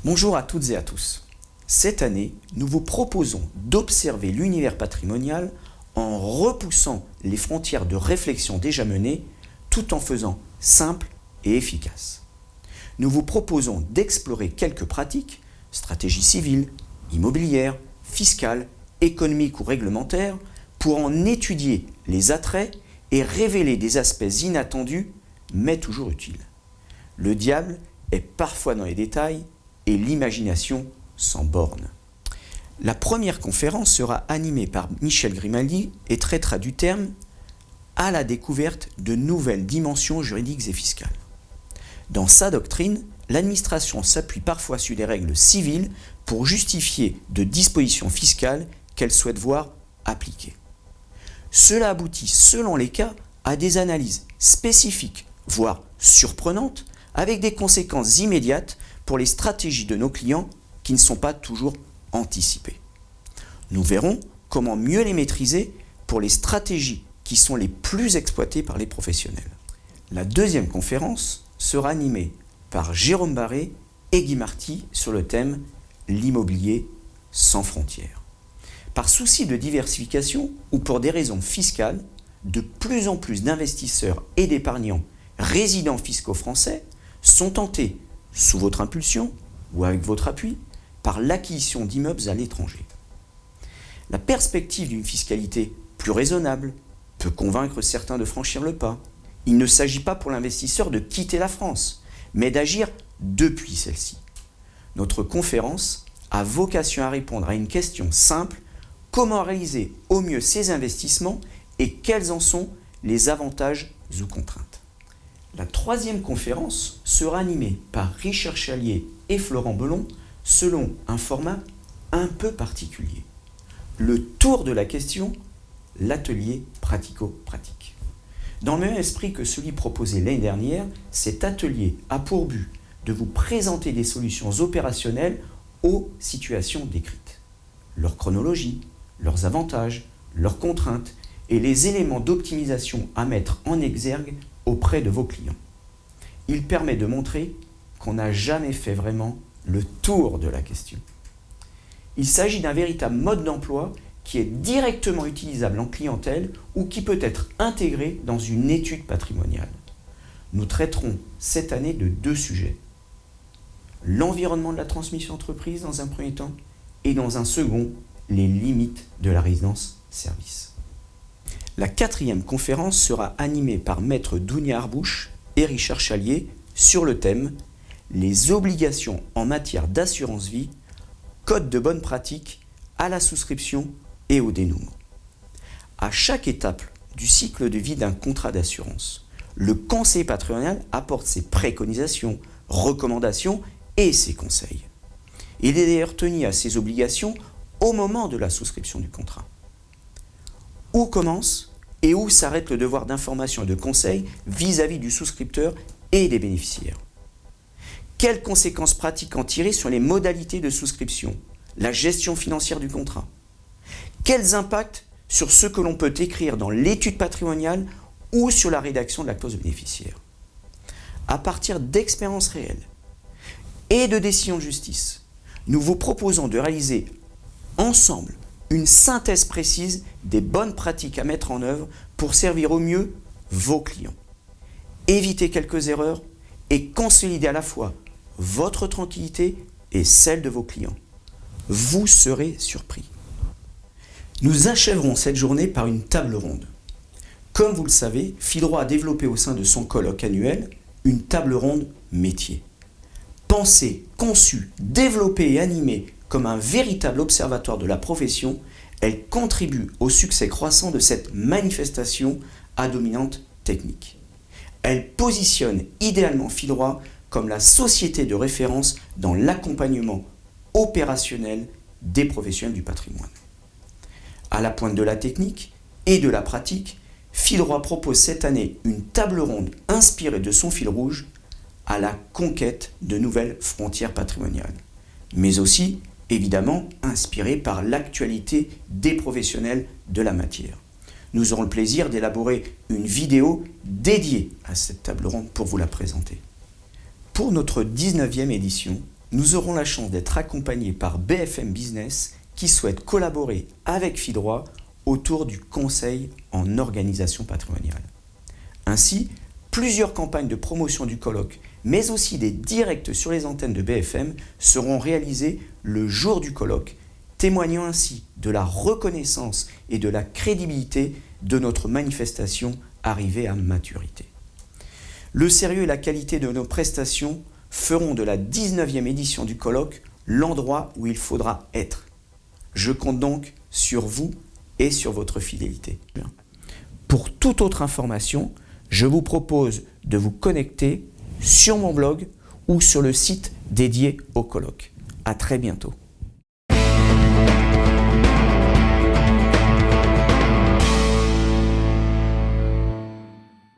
Bonjour à toutes et à tous. Cette année, nous vous proposons d'observer l'univers patrimonial en repoussant les frontières de réflexion déjà menées, tout en faisant simple et efficace. Nous vous proposons d'explorer quelques pratiques, stratégies civiles, immobilières, fiscales, économiques ou réglementaires, pour en étudier les attraits et révéler des aspects inattendus, mais toujours utiles. Le diable est parfois dans les détails et l'imagination sans borne. La première conférence sera animée par Michel Grimaldi et traitera du terme « à la découverte de nouvelles dimensions juridiques et fiscales ». Dans sa doctrine, l'administration s'appuie parfois sur des règles civiles pour justifier de dispositions fiscales qu'elle souhaite voir appliquées. Cela aboutit, selon les cas, à des analyses spécifiques, voire surprenantes, avec des conséquences immédiates pour les stratégies de nos clients qui ne sont pas toujours anticipées. Nous verrons comment mieux les maîtriser pour les stratégies qui sont les plus exploitées par les professionnels. La deuxième conférence sera animée par Jérôme Barré et Guy Marty sur le thème « L'immobilier sans frontières ». Par souci de diversification ou pour des raisons fiscales, de plus en plus d'investisseurs et d'épargnants résidents fiscaux français sont tentés, sous votre impulsion ou avec votre appui, par l'acquisition d'immeubles à l'étranger. La perspective d'une fiscalité plus raisonnable peut convaincre certains de franchir le pas. Il ne s'agit pas pour l'investisseur de quitter la France, mais d'agir depuis celle-ci. Notre conférence a vocation à répondre à une question simple: comment réaliser au mieux ces investissements et quels en sont les avantages ou contraintes? La troisième conférence sera animée par Richard Chalier et Florent Belon selon un format un peu particulier. Le tour de la question, l'atelier pratico-pratique. Dans le même esprit que celui proposé l'année dernière, cet atelier a pour but de vous présenter des solutions opérationnelles aux situations décrites. Leur chronologie, leurs avantages, leurs contraintes et les éléments d'optimisation à mettre en exergue auprès de vos clients. Il permet de montrer qu'on n'a jamais fait vraiment le tour de la question. Il s'agit d'un véritable mode d'emploi qui est directement utilisable en clientèle ou qui peut être intégré dans une étude patrimoniale. Nous traiterons cette année de deux sujets. L'environnement de la transmission d'entreprise dans un premier temps et dans un second, les limites de la résidence-service. La quatrième conférence sera animée par Maître Dounia Arbouche et Richard Chalier sur le thème « Les obligations en matière d'assurance vie, code de bonne pratique à la souscription et au dénouement ». À chaque étape du cycle de vie d'un contrat d'assurance, le conseil patrimonial apporte ses préconisations, recommandations et ses conseils. Il est d'ailleurs tenu à ses obligations au moment de la souscription du contrat. Où commence et où s'arrête le devoir d'information et de conseil vis-à-vis du souscripteur et des bénéficiaires? Quelles conséquences pratiques en tirer sur les modalités de souscription, la gestion financière du contrat? Quels impacts sur ce que l'on peut écrire dans l'étude patrimoniale ou sur la rédaction de la clause de bénéficiaire? À partir d'expériences réelles et de décisions de justice, nous vous proposons de réaliser ensemble une synthèse précise des bonnes pratiques à mettre en œuvre pour servir au mieux vos clients. Évitez quelques erreurs et consolider à la fois votre tranquillité et celle de vos clients. Vous serez surpris. Nous achèverons cette journée par une table ronde. Comme vous le savez, Fildroit a développé au sein de son colloque annuel une table ronde métier. Pensée, conçue, développée et animée comme un véritable observatoire de la profession, elle contribue au succès croissant de cette manifestation à dominante technique. Elle positionne idéalement Fildroit comme la société de référence dans l'accompagnement opérationnel des professionnels du patrimoine. À la pointe de la technique et de la pratique, Fildroit propose cette année une table ronde inspirée de son fil rouge à la conquête de nouvelles frontières patrimoniales, mais aussi évidemment inspiré par l'actualité des professionnels de la matière. Nous aurons le plaisir d'élaborer une vidéo dédiée à cette table ronde pour vous la présenter. Pour notre 19e édition, nous aurons la chance d'être accompagnés par BFM Business qui souhaite collaborer avec Fidroit autour du conseil en organisation patrimoniale. Ainsi, plusieurs campagnes de promotion du colloque, mais aussi des directs sur les antennes de BFM seront réalisées le jour du colloque, témoignant ainsi de la reconnaissance et de la crédibilité de notre manifestation arrivée à maturité. Le sérieux et la qualité de nos prestations feront de la 19e édition du colloque l'endroit où il faudra être. Je compte donc sur vous et sur votre fidélité. Pour toute autre information, je vous propose de vous connecter sur mon blog ou sur le site dédié au colloque. À très bientôt.